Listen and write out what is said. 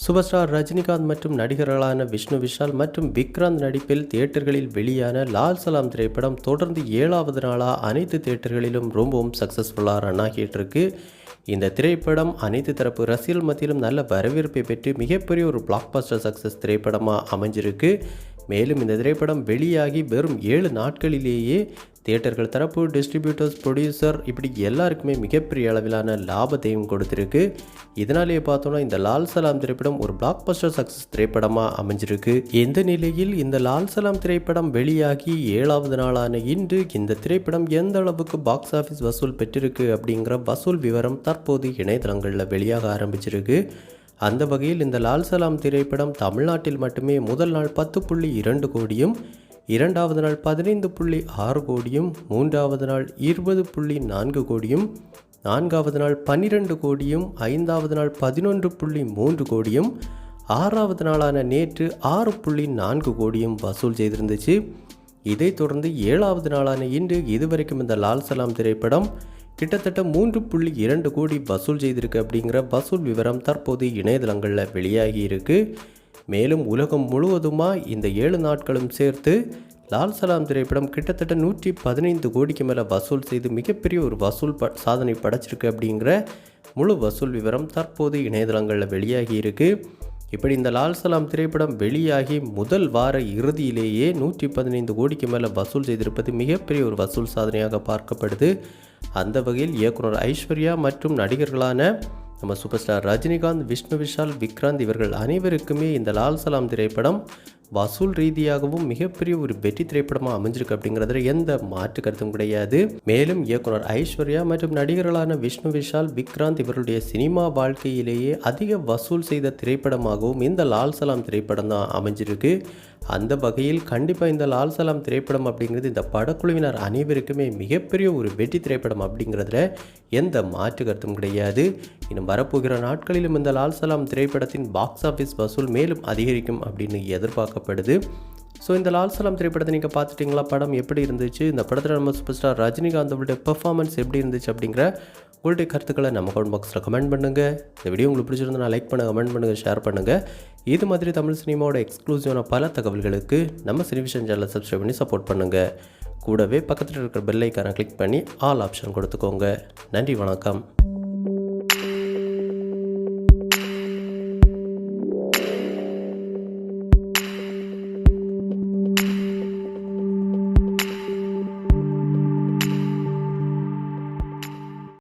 Super star Rajinikanth மற்றும் நடிகர்களான விஷ்ணு விஷால் மற்றும் விக்ராந்த் நடிப்பில் தியேட்டர்களில் வெளியான லால் சலாம் திரைப்படம் தொடர்ந்து 7வது நாளாக அனைத்து தியேட்டர்களிலும் ரொம்பவும் சக்ஸஸ்ஃபுல்லாக ரன் ஆகிட்டு இருக்கு. இந்த திரைப்படம் அனைத்து தரப்பு ரசிகர்கள் மத்தியிலும் நல்ல வரவேற்பை பெற்று மிகப்பெரிய ஒரு பிளாக்பஸ்டர் சக்ஸஸ் திரைப்படமாக அமைஞ்சிருக்கு. மேலும் இந்த திரைப்படம் வெளியாகி வெறும் 7 நாட்களிலேயே தியேட்டர்கள் தரப்பு, டிஸ்ட்ரிபியூட்டர்ஸ், ப்ரொடியூசர் இப்படி எல்லாருக்குமே மிகப்பெரிய அளவிலான லாபத்தையும் கொடுத்துருக்கு. இதனாலேயே பார்த்தோன்னா இந்த லால் சலாம் திரைப்படம் ஒரு பிளாக்பஸ்டர் சக்ஸஸ் திரைப்படமாக அமைஞ்சிருக்கு. இந்த நிலையில் இந்த லால் சலாம் திரைப்படம் வெளியாகி 7வது நாளான இன்று இந்த திரைப்படம் எந்த அளவுக்கு பாக்ஸ் ஆஃபீஸ் வசூல் பெற்றிருக்கு அப்படிங்கிற வசூல் விவரம் தற்போது இணையதளங்களில் வெளியாக ஆரம்பிச்சிருக்கு. அந்த வகையில் இந்த லால் சலாம் திரைப்படம் தமிழ்நாட்டில் மட்டுமே முதல் நாள் 10.2 கோடியும், 2வது நாள் 15.6 கோடியும், 3வது நாள் 20.4 கோடியும், 4வது நாள் 12 கோடியும், 5வது நாள் 11.3 கோடியும், 6வது நாளான நேற்று 6.4 கோடியும் வசூல் செய்திருந்துச்சு. இதைத் தொடர்ந்து 7வது நாளான இன்று இதுவரைக்கும் இந்த லால் சலாம் திரைப்படம் கிட்டத்தட்ட 3.2 கோடி வசூல் செய்திருக்கு அப்படிங்கிற வசூல் விவரம் தற்போது இணையதளங்களில் வெளியாகி இருக்கு. மேலும் உலகம் முழுவதுமாக இந்த 7 நாட்களும் சேர்த்து லால் சலாம் திரைப்படம் கிட்டத்தட்ட 115 கோடிக்கு மேலே வசூல் செய்து மிகப்பெரிய ஒரு வசூல் சாதனை படைச்சிருக்கு அப்படிங்கிற முழு வசூல் விவரம் தற்போது இணையதளங்களில் வெளியாகி இருக்கு. இப்படி இந்த லால் சலாம் திரைப்படம் வெளியாகி முதல் வார இறுதியிலேயே 115 கோடிக்கு மேலே வசூல் செய்திருப்பது மிகப்பெரிய ஒரு வசூல் சாதனையாக பார்க்கப்படுது. அந்த வகையில் இயக்குனர் ஐஸ்வர்யா மற்றும் நடிகர்களான நம்ம சூப்பர் ஸ்டார் ரஜினிகாந்த், விஷ்ணு விஷால், விக்ராந்த் இவர்கள் அனைவருக்குமே இந்த லால் சலாம் திரைப்படம் வசூல் ரீதியாகவும் மிகப்பெரிய ஒரு வெற்றி திரைப்படமாக அமைஞ்சிருக்கு அப்படிங்கிறதுல எந்த மாற்று கருத்தும் கிடையாது. மேலும் இயக்குனர் ஐஸ்வர்யா மற்றும் நடிகர்களான விஷ்ணு விஷால், விக்ராந்த் இவர்களுடைய சினிமா வாழ்க்கையிலேயே அதிக வசூல் செய்த திரைப்படமாகவும் இந்த லால் சலாம் திரைப்படம் தான் அமைஞ்சிருக்கு. அந்த வகையில் கண்டிப்பாக இந்த லால் சலாம் திரைப்படம் அப்படிங்கிறது இந்த படக்குழுவினர் அனைவருக்குமே மிகப்பெரிய ஒரு வெற்றி திரைப்படம் அப்படிங்கிறதுல எந்த மாற்று கருத்தும் கிடையாது. இன்னும் வரப்போகிற நாட்களிலும் இந்த லால் சலாம் திரைப்படத்தின் பாக்ஸ் ஆஃபீஸ் வசூல் மேலும் அதிகரிக்கும் அப்படின்னு எதிர்பார்க்கப்படுது. ஸோ இந்த லால் சலாம் திரைப்படத்தை நீங்கள் பார்த்துட்டிங்களா? படம் எப்படி இருந்துச்சு? இந்த படத்தில் நம்ம சூப்பர் ஸ்டார் ரஜினிகாந்தோடைய பெர்ஃபார்மன்ஸ் எப்படி இருந்துச்சு அப்படிங்கிற உங்களுடைய கருத்துக்களை நம்ம கமெண்ட் பாக்ஸில் கமெண்ட் பண்ணுங்கள். இந்த வீடியோ உங்களுக்கு பிடிச்சிருந்தா லைக் பண்ணுங்கள், கமெண்ட் பண்ணுங்கள், ஷேர் பண்ணுங்கள். இது மாதிரி தமிழ் சினிமாவோட எக்ஸ்க்ளூசிவான பல தகவல்களுக்கு நம்ம சினிவிஷன் சேனலை சப்ஸ்கிரைப் பண்ணி சப்போர்ட் பண்ணுங்கள். கூடவே பக்கத்தில் இருக்கிற பெல் ஐக்கானை கிளிக் பண்ணி ஆல் ஆப்ஷன் கொடுத்துக்கோங்க. நன்றி, வணக்கம்.